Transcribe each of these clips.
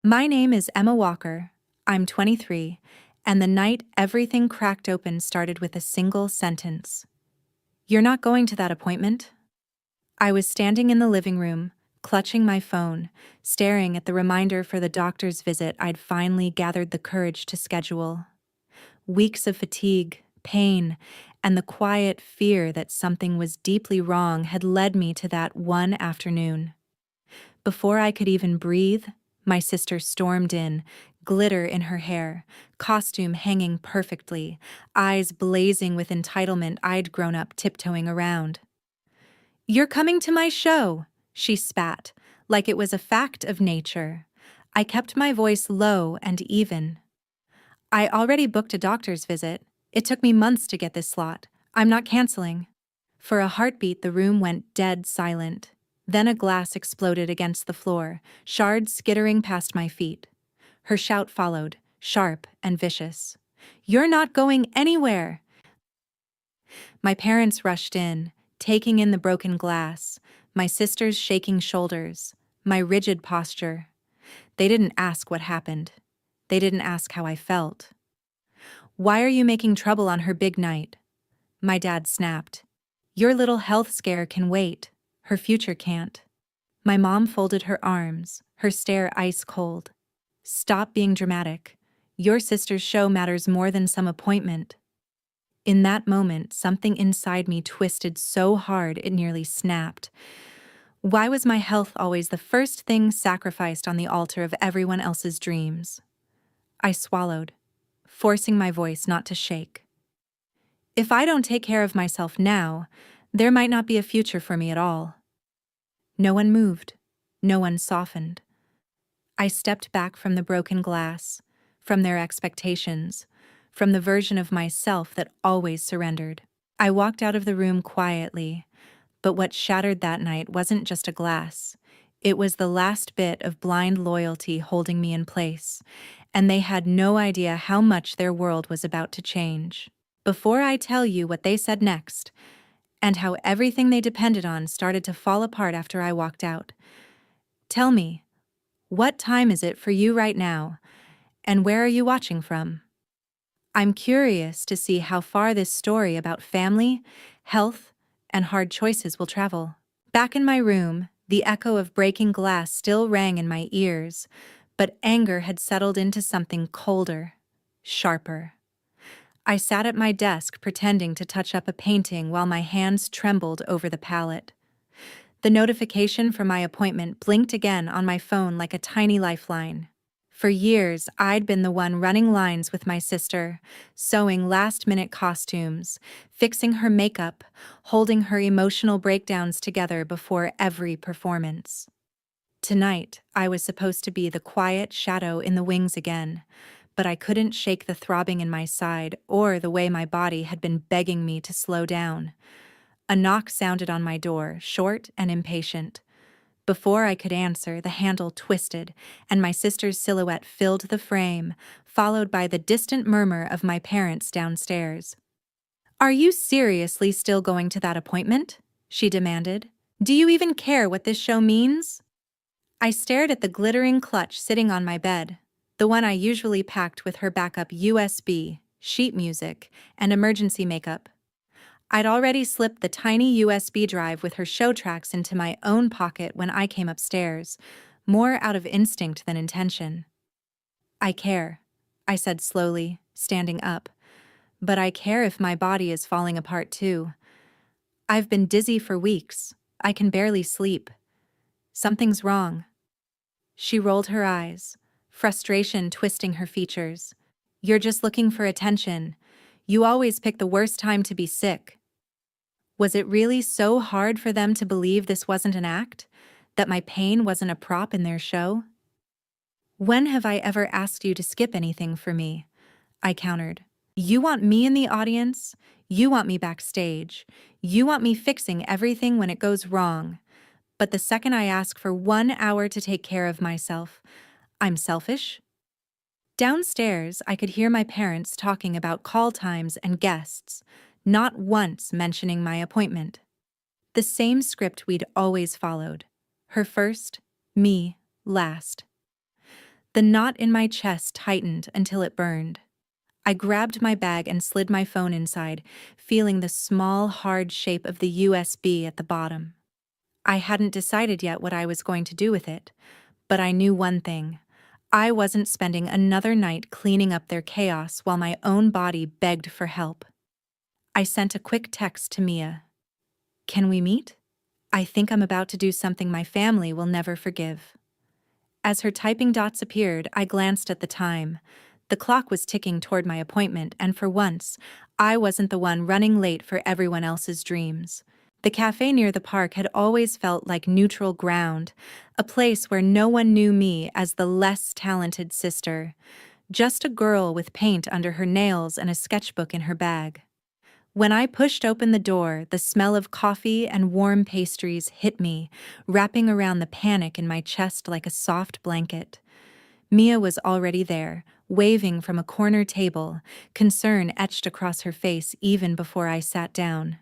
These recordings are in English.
My name is Emma Walker. I'm 23, and the night everything cracked open started with a single sentence. You're not going to that appointment? I was standing in the living room, clutching my phone, staring at the reminder for the doctor's visit I'd finally gathered the courage to schedule. Weeks of fatigue, pain, and the quiet fear that something was deeply wrong had led me to that one afternoon. Before I could even breathe, my sister stormed in, glitter in her hair, costume hanging perfectly, eyes blazing with entitlement I'd grown up tiptoeing around. "You're coming to my show," she spat, like it was a fact of nature. I kept my voice low and even. "I already booked a doctor's visit. It took me months to get this slot. I'm not canceling." For a heartbeat, the room went dead silent. Then a glass exploded against the floor, shards skittering past my feet. Her shout followed, sharp and vicious. "You're not going anywhere!" My parents rushed in, taking in the broken glass, my sister's shaking shoulders, my rigid posture. They didn't ask what happened. They didn't ask how I felt. "Why are you making trouble on her big night?" My dad snapped. "Your little health scare can wait. Her future can't." My mom folded her arms, her stare ice cold. "Stop being dramatic. Your sister's show matters more than some appointment." In that moment, something inside me twisted so hard it nearly snapped. Why was my health always the first thing sacrificed on the altar of everyone else's dreams? I swallowed, forcing my voice not to shake. If I don't take care of myself now, there might not be a future for me at all. No one moved. No one softened. I stepped back from the broken glass, from their expectations, from the version of myself that always surrendered. I walked out of the room quietly, but what shattered that night wasn't just a glass. It was the last bit of blind loyalty holding me in place, and they had no idea how much their world was about to change. Before I tell you what they said next, and how everything they depended on started to fall apart after I walked out, tell me, what time is it for you right now, and where are you watching from? I'm curious to see how far this story about family, health, and hard choices will travel. Back in my room, the echo of breaking glass still rang in my ears, but anger had settled into something colder, sharper. I sat at my desk pretending to touch up a painting while my hands trembled over the palette. The notification for my appointment blinked again on my phone like a tiny lifeline. For years, I'd been the one running lines with my sister, sewing last-minute costumes, fixing her makeup, holding her emotional breakdowns together before every performance. Tonight, I was supposed to be the quiet shadow in the wings again, but I couldn't shake the throbbing in my side or the way my body had been begging me to slow down. A knock sounded on my door, short and impatient. Before I could answer, the handle twisted, and my sister's silhouette filled the frame, followed by the distant murmur of my parents downstairs. "Are you seriously still going to that appointment?" she demanded. "Do you even care what this show means?" I stared at the glittering clutch sitting on my bed, the one I usually packed with her backup USB, sheet music, and emergency makeup. I'd already slipped the tiny USB drive with her show tracks into my own pocket when I came upstairs, more out of instinct than intention. "I care," I said slowly, standing up. "But I care if my body is falling apart too. I've been dizzy for weeks. I can barely sleep. Something's wrong." She rolled her eyes, frustration twisting her features. "You're just looking for attention. You always pick the worst time to be sick." Was it really so hard for them to believe this wasn't an act? That my pain wasn't a prop in their show? "When have I ever asked you to skip anything for me?" I countered. "You want me in the audience. You want me backstage. You want me fixing everything when it goes wrong. But the second I ask for 1 hour to take care of myself, I'm selfish?" Downstairs, I could hear my parents talking about call times and guests, not once mentioning my appointment. The same script we'd always followed. Her first, me last. The knot in my chest tightened until it burned. I grabbed my bag and slid my phone inside, feeling the small, hard shape of the USB at the bottom. I hadn't decided yet what I was going to do with it, but I knew one thing. I wasn't spending another night cleaning up their chaos while my own body begged for help. I sent a quick text to Mia. "Can we meet? I think I'm about to do something my family will never forgive." As her typing dots appeared, I glanced at the time. The clock was ticking toward my appointment, and for once, I wasn't the one running late for everyone else's dreams. The cafe near the park had always felt like neutral ground, a place where no one knew me as the less talented sister, just a girl with paint under her nails and a sketchbook in her bag. When I pushed open the door, the smell of coffee and warm pastries hit me, wrapping around the panic in my chest like a soft blanket. Mia was already there, waving from a corner table, concern etched across her face even before I sat down.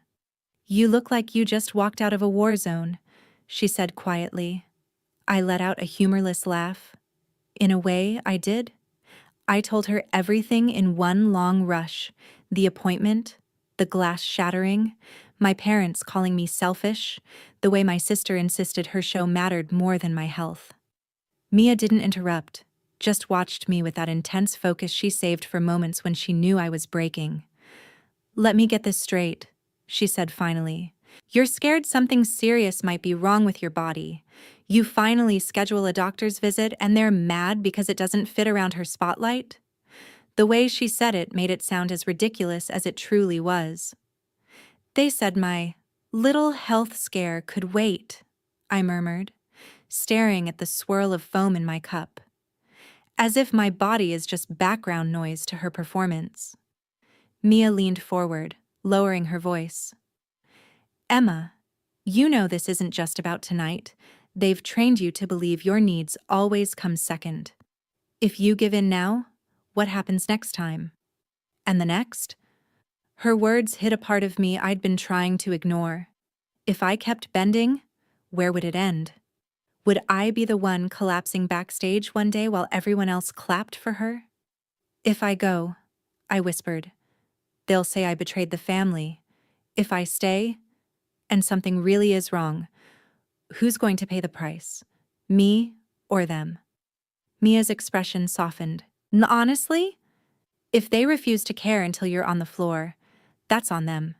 "You look like you just walked out of a war zone," she said quietly. I let out a humorless laugh. "In a way, I did." I told her everything in one long rush: the appointment, the glass shattering, my parents calling me selfish, the way my sister insisted her show mattered more than my health. Mia didn't interrupt, just watched me with that intense focus she saved for moments when she knew I was breaking. "Let me get this straight," she said finally. "You're scared something serious might be wrong with your body. You finally schedule a doctor's visit and they're mad because it doesn't fit around her spotlight?" The way she said it made it sound as ridiculous as it truly was. "They said my little health scare could wait," I murmured, staring at the swirl of foam in my cup. As if my body is just background noise to her performance. Mia leaned forward, lowering her voice. "Emma, you know this isn't just about tonight. They've trained you to believe your needs always come second. If you give in now, what happens next time? And the next?" Her words hit a part of me I'd been trying to ignore. If I kept bending, where would it end? Would I be the one collapsing backstage one day while everyone else clapped for her? "If I go," I whispered, "they'll say I betrayed the family. If I stay, and something really is wrong, who's going to pay the price? Me or them?" Mia's expression softened. "Honestly, if they refuse to care until you're on the floor, that's on them.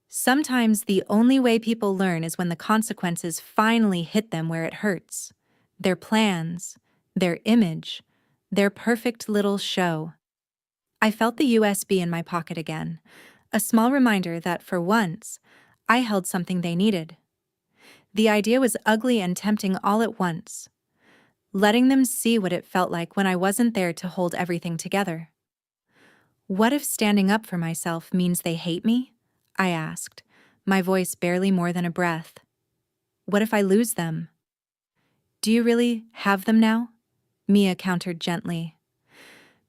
Sometimes the only way people learn is when the consequences finally hit them where it hurts. Their plans, their image, their perfect little show." I felt the USB in my pocket again, a small reminder that, for once, I held something they needed. The idea was ugly and tempting all at once. Letting them see what it felt like when I wasn't there to hold everything together. What if standing up for myself means they hate me? I asked, my voice barely more than a breath. What if I lose them? "Do you really have them now?" Mia countered gently.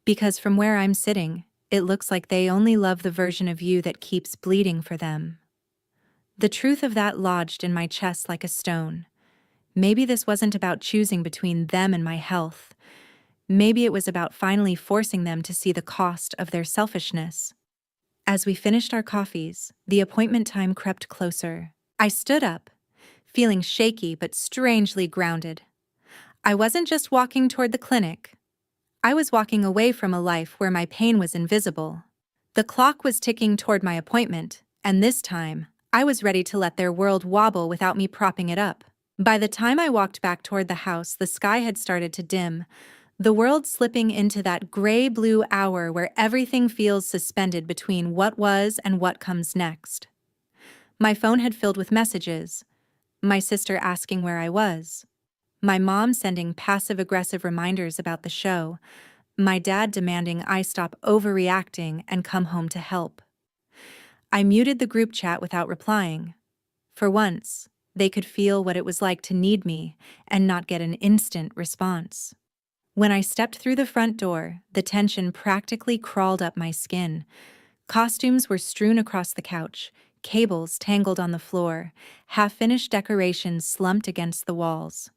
"Because from where I'm sitting, it looks like they only love the version of you that keeps bleeding for them." The truth of that lodged in my chest like a stone. Maybe this wasn't about choosing between them and my health. Maybe it was about finally forcing them to see the cost of their selfishness. As we finished our coffees, the appointment time crept closer. I stood up, feeling shaky but strangely grounded. I wasn't just walking toward the clinic. I was walking away from a life where my pain was invisible. The clock was ticking toward my appointment, and this time, I was ready to let their world wobble without me propping it up. By the time I walked back toward the house, the sky had started to dim, the world slipping into that gray-blue hour where everything feels suspended between what was and what comes next. My phone had filled with messages, my sister asking where I was, my mom sending passive-aggressive reminders about the show, my dad demanding I stop overreacting and come home to help. I muted the group chat without replying. For once, they could feel what it was like to need me and not get an instant response. When I stepped through the front door, the tension practically crawled up my skin. Costumes were strewn across the couch, cables tangled on the floor, half-finished decorations slumped against the walls.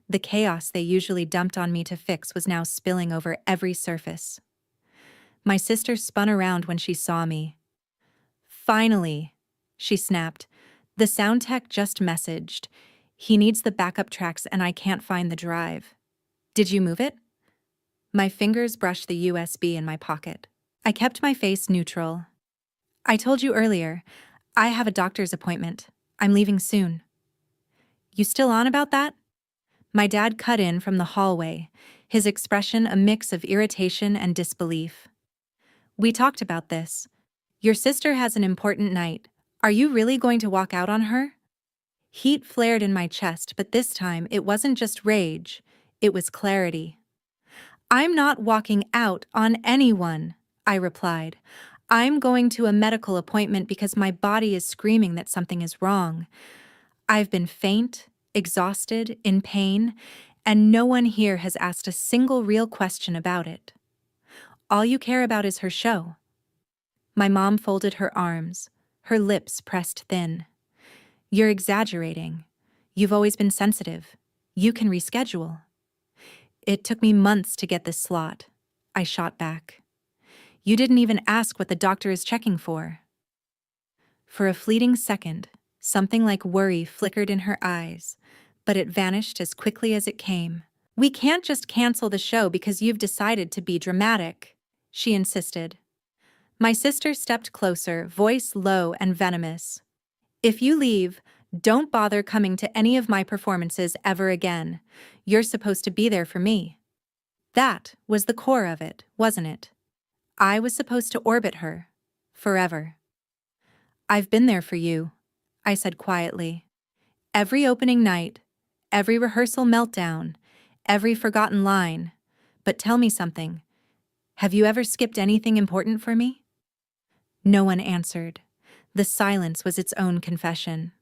The chaos they usually dumped on me to fix was now spilling over every surface. My sister spun around when she saw me. "Finally," she snapped. "The sound tech just messaged. He needs the backup tracks and I can't find the drive. Did you move it?" My fingers brushed the USB in my pocket. I kept my face neutral. "I told you earlier, I have a doctor's appointment. I'm leaving soon." "You still on about that?" My dad cut in from the hallway, his expression a mix of irritation and disbelief. "We talked about this. Your sister has an important night. Are you really going to walk out on her?" Heat flared in my chest, but this time it wasn't just rage, it was clarity. "I'm not walking out on anyone," I replied. "I'm going to a medical appointment because my body is screaming that something is wrong. I've been faint, exhausted, in pain, and no one here has asked a single real question about it. All you care about is her show." My mom folded her arms, her lips pressed thin. "You're exaggerating. You've always been sensitive. You can reschedule." "It took me months to get this slot," I shot back. "You didn't even ask what the doctor is checking for." For a fleeting second, something like worry flickered in her eyes, but it vanished as quickly as it came. "We can't just cancel the show because you've decided to be dramatic," she insisted. My sister stepped closer, voice low and venomous. "If you leave, don't bother coming to any of my performances ever again. You're supposed to be there for me." That was the core of it, wasn't it? I was supposed to orbit her. Forever. "I've been there for you," I said quietly. "Every opening night, every rehearsal meltdown, every forgotten line. But tell me something. Have you ever skipped anything important for me?" No one answered. The silence was its own confession.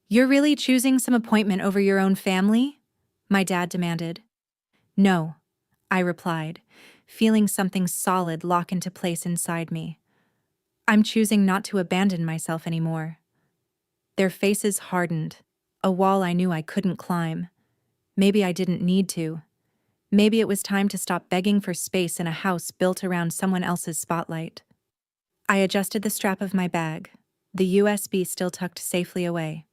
"You're really choosing some appointment over your own family?" my dad demanded. "No," I replied, feeling something solid lock into place inside me. "I'm choosing not to abandon myself anymore." Their faces hardened, a wall I knew I couldn't climb. Maybe I didn't need to. Maybe it was time to stop begging for space in a house built around someone else's spotlight. I adjusted the strap of my bag, the USB still tucked safely away.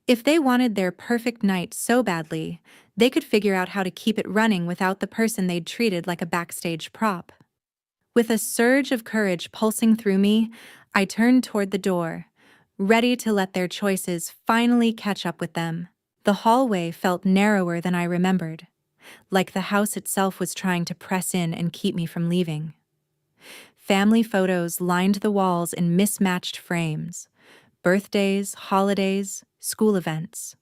If they wanted their perfect night so badly, they could figure out how to keep it running without the person they'd treated like a backstage prop. With a surge of courage pulsing through me, I turned toward the door, ready to let their choices finally catch up with them. The hallway felt narrower than I remembered, like the house itself was trying to press in and keep me from leaving. Family photos lined the walls in mismatched frames. Birthdays, holidays, school events.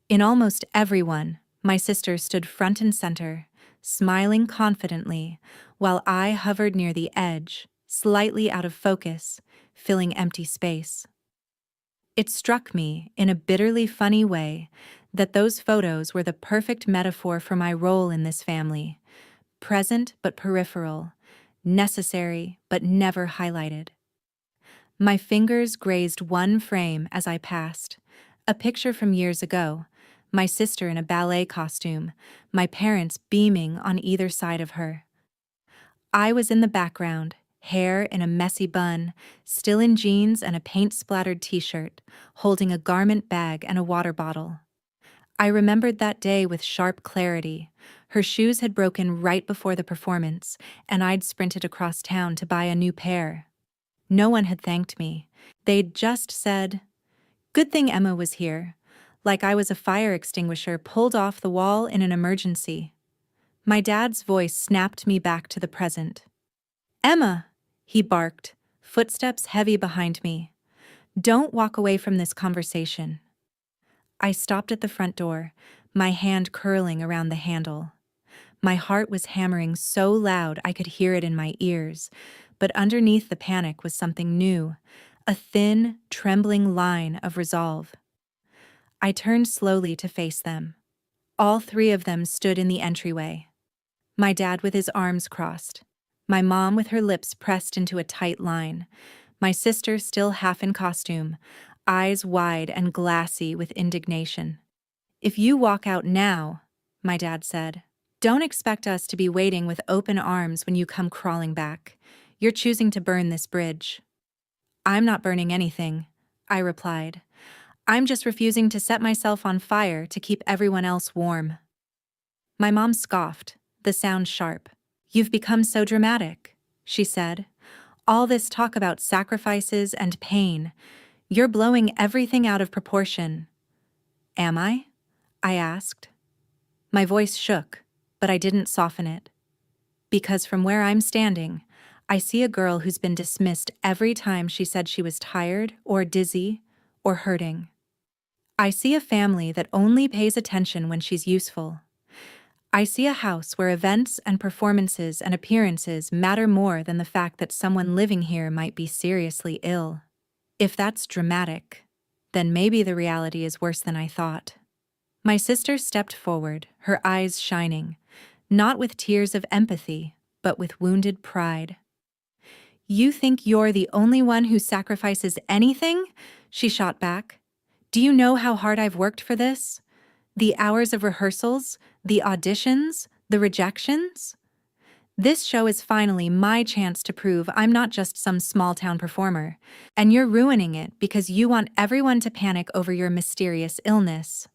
In almost every one, my sister stood front and center, smiling confidently, while I hovered near the edge, slightly out of focus, filling empty space. It struck me, in a bitterly funny way, that those photos were the perfect metaphor for my role in this family, present but peripheral, necessary but never highlighted. My fingers grazed one frame as I passed, a picture from years ago, my sister in a ballet costume, my parents beaming on either side of her. I was in the background, hair in a messy bun, still in jeans and a paint-splattered t-shirt, holding a garment bag and a water bottle. I remembered that day with sharp clarity. Her shoes had broken right before the performance, and I'd sprinted across town to buy a new pair. No one had thanked me. They'd just said, "Good thing Emma was here," like I was a fire extinguisher pulled off the wall in an emergency. My dad's voice snapped me back to the present. "Emma," he barked, footsteps heavy behind me. "Don't walk away from this conversation." I stopped at the front door, my hand curling around the handle. My heart was hammering so loud I could hear it in my ears, but underneath the panic was something new, a thin, trembling line of resolve. I turned slowly to face them. All three of them stood in the entryway. My dad with his arms crossed, my mom with her lips pressed into a tight line, my sister still half in costume, eyes wide and glassy with indignation. If you walk out now, my dad said, don't expect us to be waiting with open arms when you come crawling back. You're choosing to burn this bridge. I'm not burning anything, I replied. I'm just refusing to set myself on fire to keep everyone else warm. My mom scoffed, the sound sharp. You've become so dramatic, she said. All this talk about sacrifices and pain. You're blowing everything out of proportion. Am I? I asked. My voice shook, but I didn't soften it. Because from where I'm standing, I see a girl who's been dismissed every time she said she was tired or dizzy or hurting. I see a family that only pays attention when she's useful. I see a house where events and performances and appearances matter more than the fact that someone living here might be seriously ill. If that's dramatic, then maybe the reality is worse than I thought. My sister stepped forward, her eyes shining, not with tears of empathy, but with wounded pride. You think you're the only one who sacrifices anything? She shot back. Do you know how hard I've worked for this? The hours of rehearsals, the auditions, the rejections? This show is finally my chance to prove I'm not just some small-town performer, and you're ruining it because you want everyone to panic over your mysterious illness.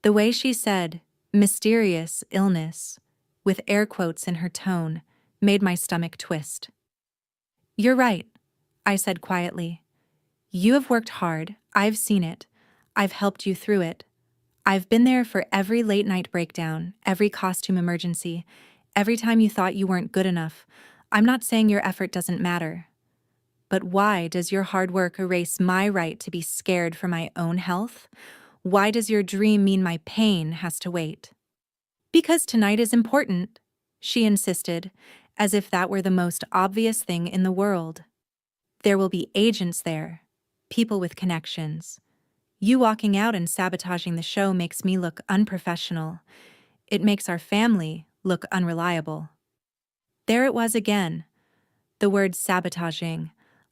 The way she said, mysterious illness, with air quotes in her tone, made my stomach twist. You're right, I said quietly. You have worked hard, I've seen it. I've helped you through it. I've been there for every late-night breakdown, every costume emergency, every time you thought you weren't good enough. I'm not saying your effort doesn't matter. But why does your hard work erase my right to be scared for my own health? Why does your dream mean my pain has to wait? Because tonight is important, she insisted, as if that were the most obvious thing in the world. There will be agents there, people with connections. You walking out and sabotaging the show makes me look unprofessional. It makes our family look unreliable. There it was again, the word sabotaging,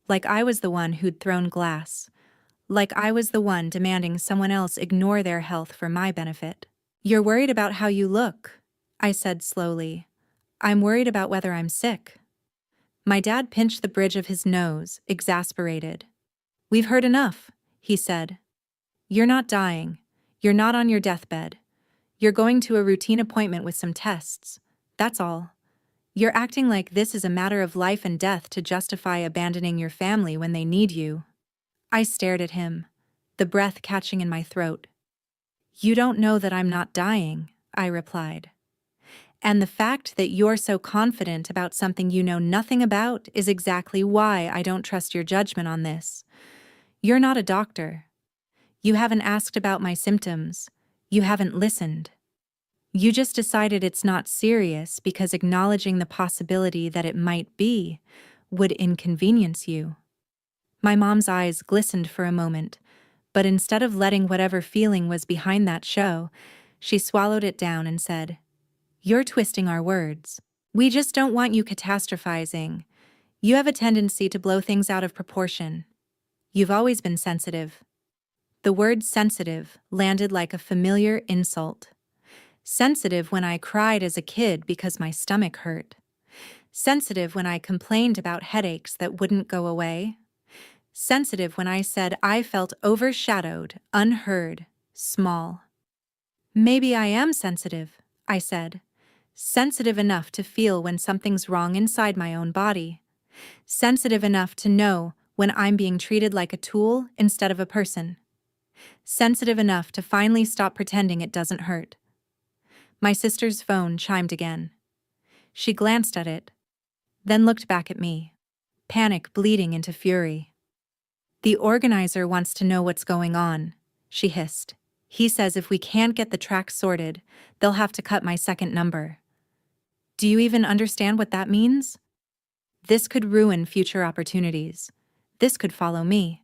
like I was the one who'd thrown glass, like I was the one demanding someone else ignore their health for my benefit. You're worried about how you look, I said slowly. I'm worried about whether I'm sick. My dad pinched the bridge of his nose, exasperated. We've heard enough, he said. You're not dying. You're not on your deathbed. You're going to a routine appointment with some tests. That's all. You're acting like this is a matter of life and death to justify abandoning your family when they need you. I stared at him, the breath catching in my throat. You don't know that I'm not dying, I replied. And the fact that you're so confident about something you know nothing about is exactly why I don't trust your judgment on this. You're not a doctor. You haven't asked about my symptoms. You haven't listened. You just decided it's not serious because acknowledging the possibility that it might be would inconvenience you. My mom's eyes glistened for a moment, but instead of letting whatever feeling was behind that show, she swallowed it down and said, You're twisting our words. We just don't want you catastrophizing. You have a tendency to blow things out of proportion. You've always been sensitive. The word sensitive landed like a familiar insult. Sensitive when I cried as a kid because my stomach hurt. Sensitive when I complained about headaches that wouldn't go away. Sensitive when I said I felt overshadowed, unheard, small. Maybe I am sensitive, I said. Sensitive enough to feel when something's wrong inside my own body. Sensitive enough to know when I'm being treated like a tool instead of a person. Sensitive enough to finally stop pretending it doesn't hurt. My sister's phone chimed again. She glanced at it, then looked back at me, panic bleeding into fury. The organizer wants to know what's going on, she hissed. He says if we can't get the track sorted, they'll have to cut my second number. Do you even understand what that means? This could ruin future opportunities. This could follow me.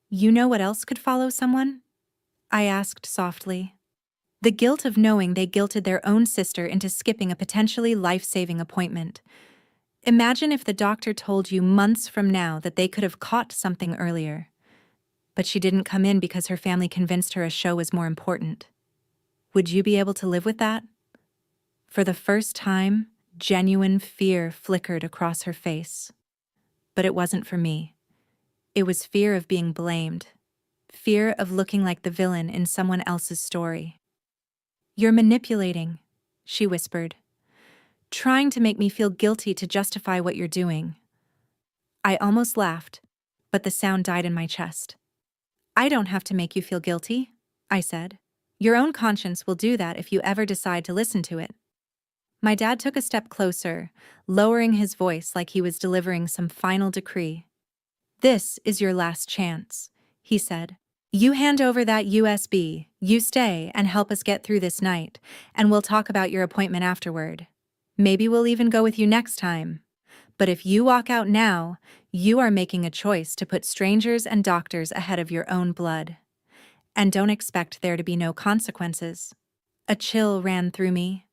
You know what else could follow someone? I asked softly. The guilt of knowing they guilted their own sister into skipping a potentially life-saving appointment. Imagine if the doctor told you months from now that they could have caught something earlier. but she didn't come in because her family convinced her a show was more important. Would you be able to live with that? For the first time, genuine fear flickered across her face. But it wasn't for me. It was fear of being blamed. Fear of looking like the villain in someone else's story. "You're manipulating," she whispered, "trying to make me feel guilty to justify what you're doing." I almost laughed, but the sound died in my chest. "I don't have to make you feel guilty," I said. "Your own conscience will do that if you ever decide to listen to it." My dad took a step closer, lowering his voice like he was delivering some final decree. "This is your last chance," he said. "You hand over that USB, you stay and help us get through this night, and we'll talk about your appointment afterward. Maybe we'll even go with you next time. But if you walk out now, you are making a choice to put strangers and doctors ahead of your own blood. And don't expect there to be no consequences." A chill ran through me.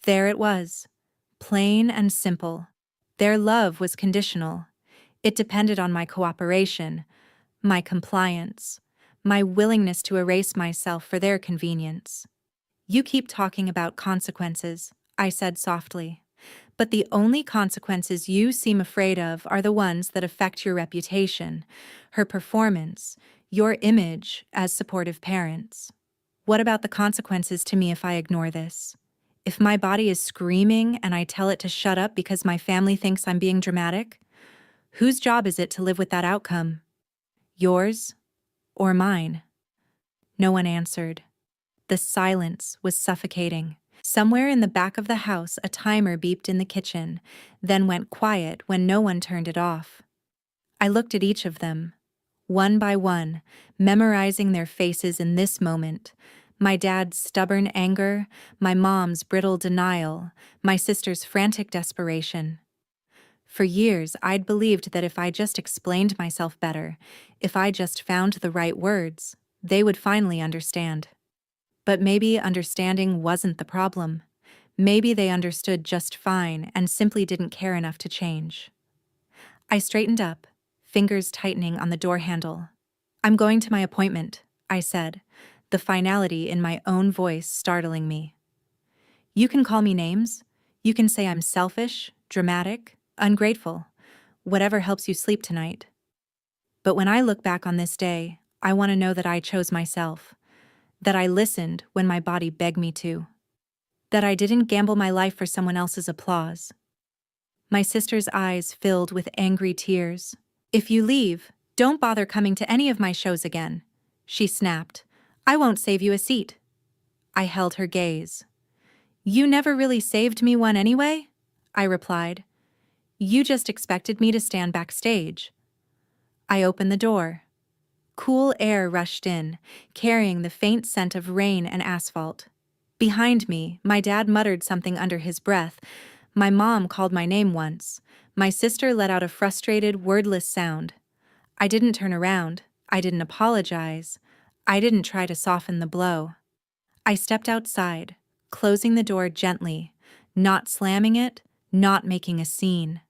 There it was, plain and simple. Their love was conditional. It depended on my cooperation, my compliance, my willingness to erase myself for their convenience. "You keep talking about consequences," I said softly. "But the only consequences you seem afraid of are the ones that affect your reputation, her performance, your image as supportive parents. What about the consequences to me if I ignore this? If my body is screaming and I tell it to shut up because my family thinks I'm being dramatic? Whose job is it to live with that outcome? Yours or mine?" No one answered. The silence was suffocating. Somewhere in the back of the house, a timer beeped in the kitchen, then went quiet when no one turned it off. I looked at each of them, one by one, memorizing their faces in this moment. My dad's stubborn anger, my mom's brittle denial, my sister's frantic desperation. For years, I'd believed that if I just explained myself better, if I just found the right words, they would finally understand. But maybe understanding wasn't the problem. Maybe they understood just fine and simply didn't care enough to change. I straightened up, fingers tightening on the door handle. "I'm going to my appointment," I said, the finality in my own voice startling me. "You can call me names. You can say I'm selfish, dramatic, ungrateful, whatever helps you sleep tonight. But when I look back on this day, I want to know that I chose myself. That I listened when my body begged me to. That I didn't gamble my life for someone else's applause." My sister's eyes filled with angry tears. "If you leave, don't bother coming to any of my shows again," she snapped. "I won't save you a seat." I held her gaze. "You never really saved me one anyway," I replied. "You just expected me to stand backstage." I opened the door. Cool air rushed in, carrying the faint scent of rain and asphalt. Behind me, my dad muttered something under his breath. My mom called my name once. My sister let out a frustrated, wordless sound. I didn't turn around. I didn't apologize. I didn't try to soften the blow. I stepped outside, closing the door gently, not slamming it, not making a scene.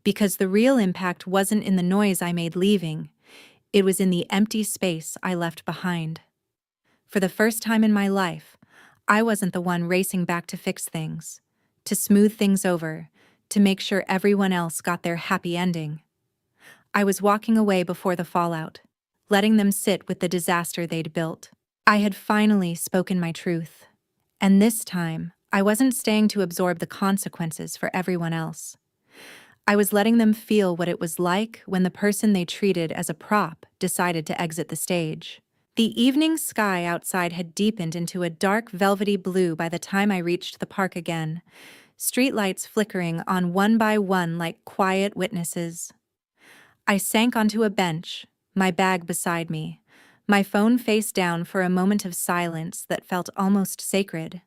Because the real impact wasn't in the noise I made leaving. It was in the empty space I left behind. For the first time in my life, I wasn't the one racing back to fix things, to smooth things over, to make sure everyone else got their happy ending. I was walking away before the fallout, letting them sit with the disaster they'd built. I had finally spoken my truth. And this time, I wasn't staying to absorb the consequences for everyone else. I was letting them feel what it was like when the person they treated as a prop decided to exit the stage. The evening sky outside had deepened into a dark velvety blue by the time I reached the park again, streetlights flickering on one by one like quiet witnesses. I sank onto a bench, my bag beside me, my phone face down for a moment of silence that felt almost sacred.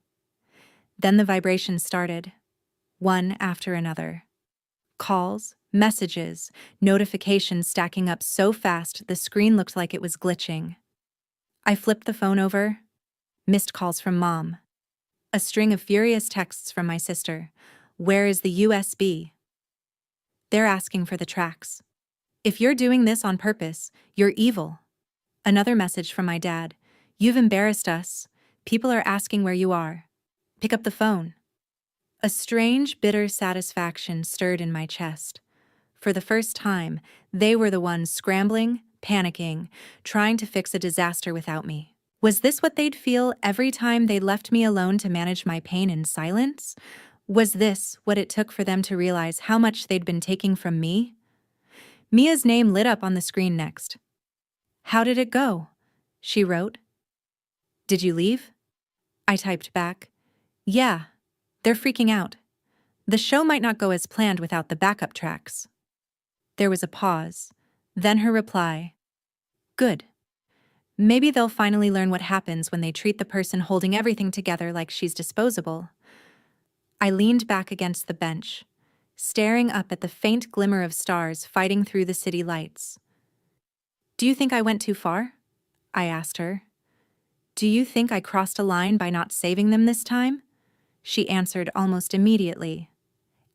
Then the vibrations started, one after another. Calls, messages, notifications stacking up so fast the screen looked like it was glitching. I flipped the phone over. Missed calls from Mom. A string of furious texts from my sister. "Where is the USB? They're asking for the tracks. If you're doing this on purpose, you're evil." Another message from my dad. You've embarrassed us. People are asking where you are. Pick up the phone. A strange, bitter satisfaction stirred in my chest. For the first time, they were the ones scrambling, panicking, trying to fix a disaster without me. Was this what they'd feel every time they left me alone to manage my pain in silence? Was this what it took for them to realize how much they'd been taking from me? Mia's name lit up on the screen next. How did it go? She wrote. Did you leave? I typed back. Yeah, they're freaking out. The show might not go as planned without the backup tracks. There was a pause, then her reply. Good. Maybe they'll finally learn what happens when they treat the person holding everything together like she's disposable. I leaned back against the bench, staring up at the faint glimmer of stars fighting through the city lights. Do you think I went too far? I asked her. Do you think I crossed a line by not saving them this time? She answered almost immediately.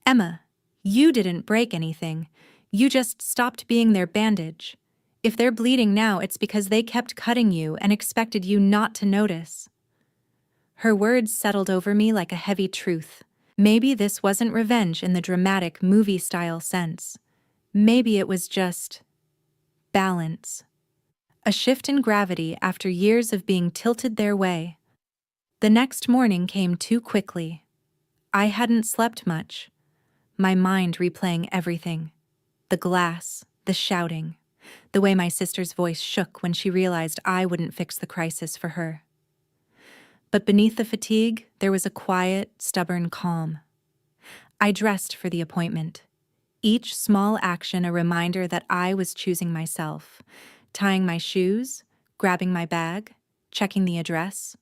Emma, you didn't break anything. You just stopped being their bandage. If they're bleeding now, it's because they kept cutting you and expected you not to notice. Her words settled over me like a heavy truth. Maybe this wasn't revenge in the dramatic movie-style sense. Maybe it was just balance. A shift in gravity after years of being tilted their way. The next morning came too quickly. I hadn't slept much, my mind replaying everything. The glass, the shouting, the way my sister's voice shook when she realized I wouldn't fix the crisis for her. But beneath the fatigue, there was a quiet, stubborn calm. I dressed for the appointment, each small action a reminder that I was choosing myself, tying my shoes, grabbing my bag, checking the address.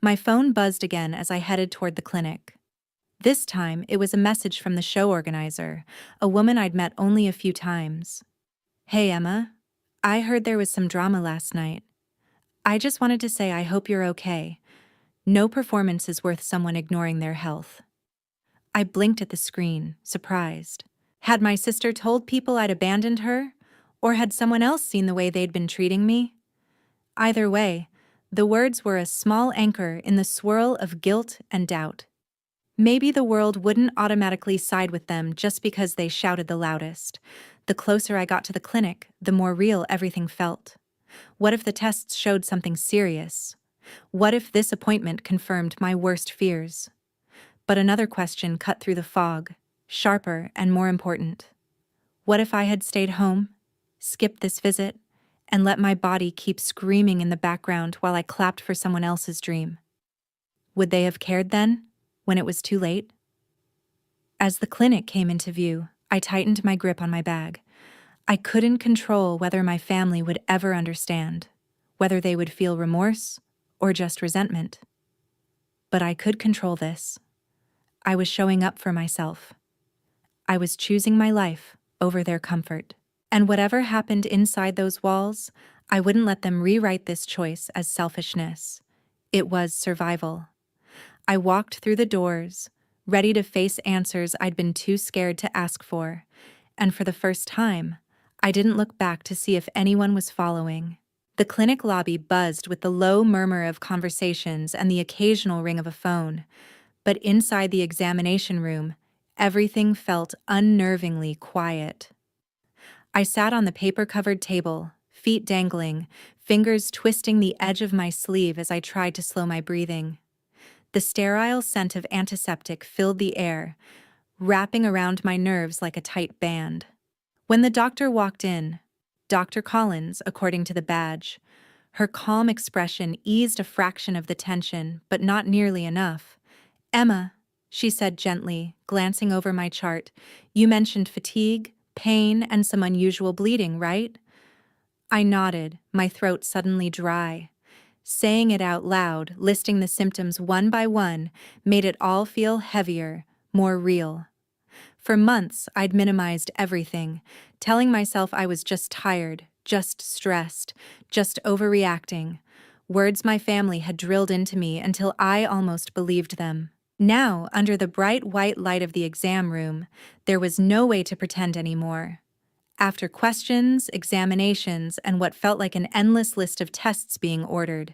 My phone buzzed again as I headed toward the clinic. This time, it was a message from the show organizer, a woman I'd met only a few times. Hey, Emma. I heard there was some drama last night. I just wanted to say I hope you're okay. No performance is worth someone ignoring their health. I blinked at the screen, surprised. Had my sister told people I'd abandoned her? Or had someone else seen the way they'd been treating me? Either way, the words were a small anchor in the swirl of guilt and doubt. Maybe the world wouldn't automatically side with them just because they shouted the loudest. The closer I got to the clinic, the more real everything felt. What if the tests showed something serious? What if this appointment confirmed my worst fears? But another question cut through the fog, sharper and more important. What if I had stayed home, skipped this visit, and let my body keep screaming in the background while I clapped for someone else's dream? Would they have cared then, when it was too late? As the clinic came into view, I tightened my grip on my bag. I couldn't control whether my family would ever understand, whether they would feel remorse or just resentment. But I could control this. I was showing up for myself. I was choosing my life over their comfort. And whatever happened inside those walls, I wouldn't let them rewrite this choice as selfishness. It was survival. I walked through the doors, ready to face answers I'd been too scared to ask for, and for the first time, I didn't look back to see if anyone was following. The clinic lobby buzzed with the low murmur of conversations and the occasional ring of a phone, but inside the examination room, everything felt unnervingly quiet. I sat on the paper-covered table, feet dangling, fingers twisting the edge of my sleeve as I tried to slow my breathing. The sterile scent of antiseptic filled the air, wrapping around my nerves like a tight band. When the doctor walked in, Dr. Collins, according to the badge, her calm expression eased a fraction of the tension, but not nearly enough. Emma, she said gently, glancing over my chart, you mentioned fatigue, pain, and some unusual bleeding, right? I nodded, my throat suddenly dry. Saying it out loud, listing the symptoms one by one, made it all feel heavier, more real. For months, I'd minimized everything, telling myself I was just tired, just stressed, just overreacting. Words my family had drilled into me until I almost believed them. Now, under the bright white light of the exam room, there was no way to pretend anymore. After questions, examinations, and what felt like an endless list of tests being ordered,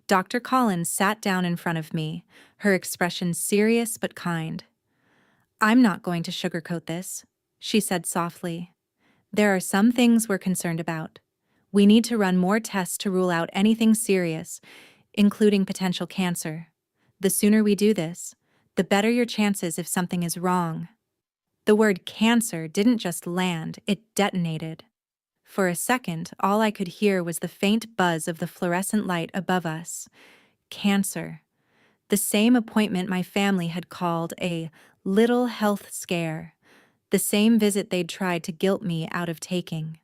Dr. Collins sat down in front of me, her expression serious but kind. "I'm not going to sugarcoat this," she said softly. "There are some things we're concerned about. We need to run more tests to rule out anything serious, including potential cancer. The sooner we do this, the better your chances if something is wrong." The word cancer didn't just land, it detonated. For a second, all I could hear was the faint buzz of the fluorescent light above us. Cancer. The same appointment my family had called a little health scare. The same visit they'd tried to guilt me out of taking.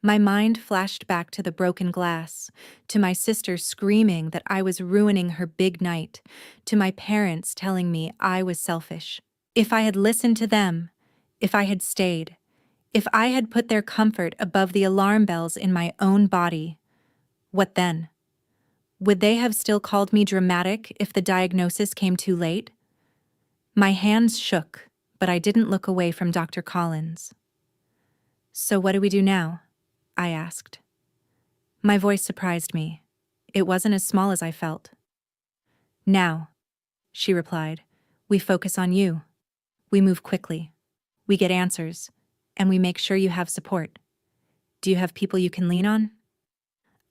My mind flashed back to the broken glass, to my sister screaming that I was ruining her big night, to my parents telling me I was selfish. If I had listened to them, if I had stayed, if I had put their comfort above the alarm bells in my own body, what then? Would they have still called me dramatic if the diagnosis came too late? My hands shook, but I didn't look away from Dr. Collins. "So what do we do now?" I asked. My voice surprised me. It wasn't as small as I felt. "Now," she replied, "we focus on you. We move quickly. We get answers, and we make sure you have support. Do you have people you can lean on?"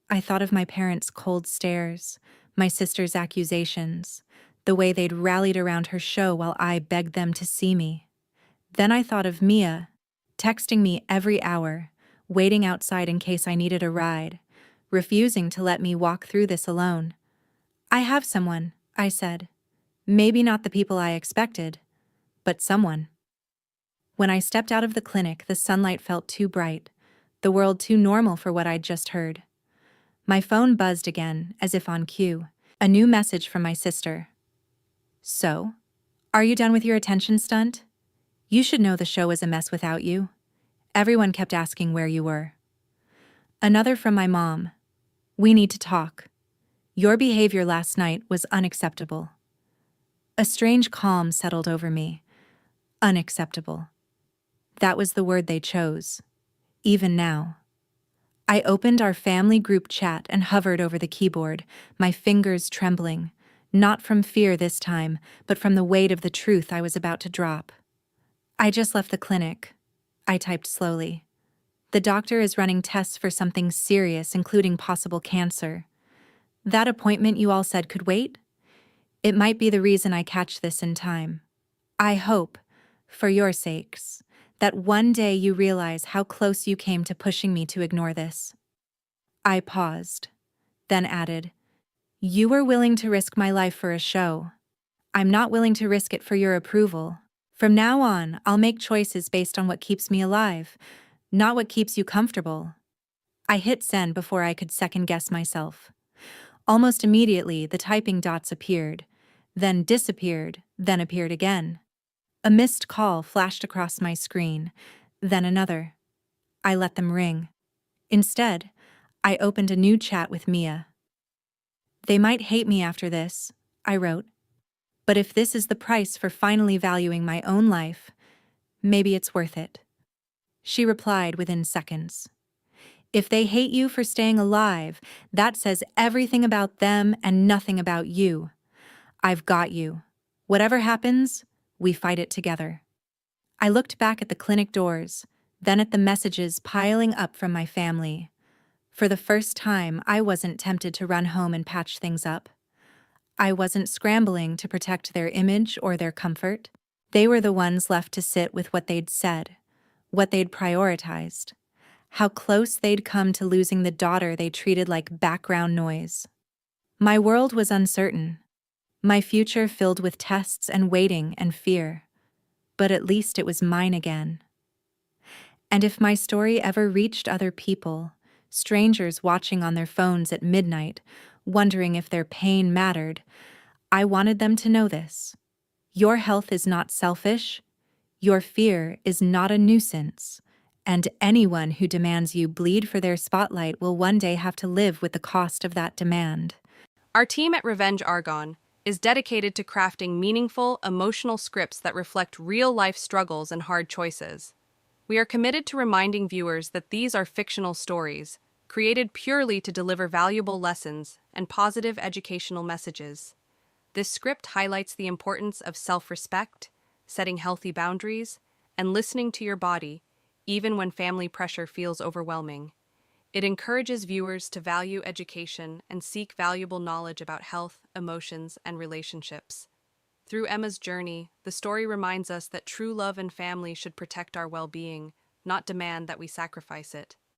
I thought of my parents' cold stares, my sister's accusations, the way they'd rallied around her show while I begged them to see me. Then I thought of Mia, texting me every hour, waiting outside in case I needed a ride, refusing to let me walk through this alone. "I have someone," I said. "Maybe not the people I expected, but someone." When I stepped out of the clinic, the sunlight felt too bright, the world too normal for what I'd just heard. My phone buzzed again, as if on cue, a new message from my sister. "So, are you done with your attention stunt? You should know the show is a mess without you. Everyone kept asking where you were." Another from my mom. "We need to talk. Your behavior last night was unacceptable." A strange calm settled over me. Unacceptable. That was the word they chose. Even now. I opened our family group chat and hovered over the keyboard, my fingers trembling, not from fear this time, but from the weight of the truth I was about to drop. "I just left the clinic," I typed slowly. "The doctor is running tests for something serious, including possible cancer. That appointment you all said could wait? It might be the reason I catch this in time. I hope, for your sakes, that one day you realize how close you came to pushing me to ignore this." I paused, then added, "You were willing to risk my life for a show. I'm not willing to risk it for your approval. From now on, I'll make choices based on what keeps me alive, not what keeps you comfortable." I hit send before I could second-guess myself. Almost immediately, the typing dots appeared, then disappeared, then appeared again. A missed call flashed across my screen, then another. I let them ring. Instead, I opened a new chat with Mia. "They might hate me after this," I wrote. "But if this is the price for finally valuing my own life, maybe it's worth it." She replied within seconds. "If they hate you for staying alive, that says everything about them and nothing about you. I've got you. Whatever happens, we fight it together." I looked back at the clinic doors, then at the messages piling up from my family. For the first time, I wasn't tempted to run home and patch things up. I wasn't scrambling to protect their image or their comfort. They were the ones left to sit with what they'd said, what they'd prioritized, how close they'd come to losing the daughter they treated like background noise. My world was uncertain, my future filled with tests and waiting and fear, but at least it was mine again. And if my story ever reached other people, strangers watching on their phones at midnight, wondering if their pain mattered, I wanted them to know this. Your health is not selfish, your fear is not a nuisance, and anyone who demands you bleed for their spotlight will one day have to live with the cost of that demand. Our team at Revenge Argonne is dedicated to crafting meaningful, emotional scripts that reflect real-life struggles and hard choices. We are committed to reminding viewers that these are fictional stories, created purely to deliver valuable lessons and positive educational messages. This script highlights the importance of self-respect, setting healthy boundaries, and listening to your body, even when family pressure feels overwhelming. It encourages viewers to value education and seek valuable knowledge about health, emotions, and relationships. Through Emma's journey, the story reminds us that true love and family should protect our well-being, not demand that we sacrifice it.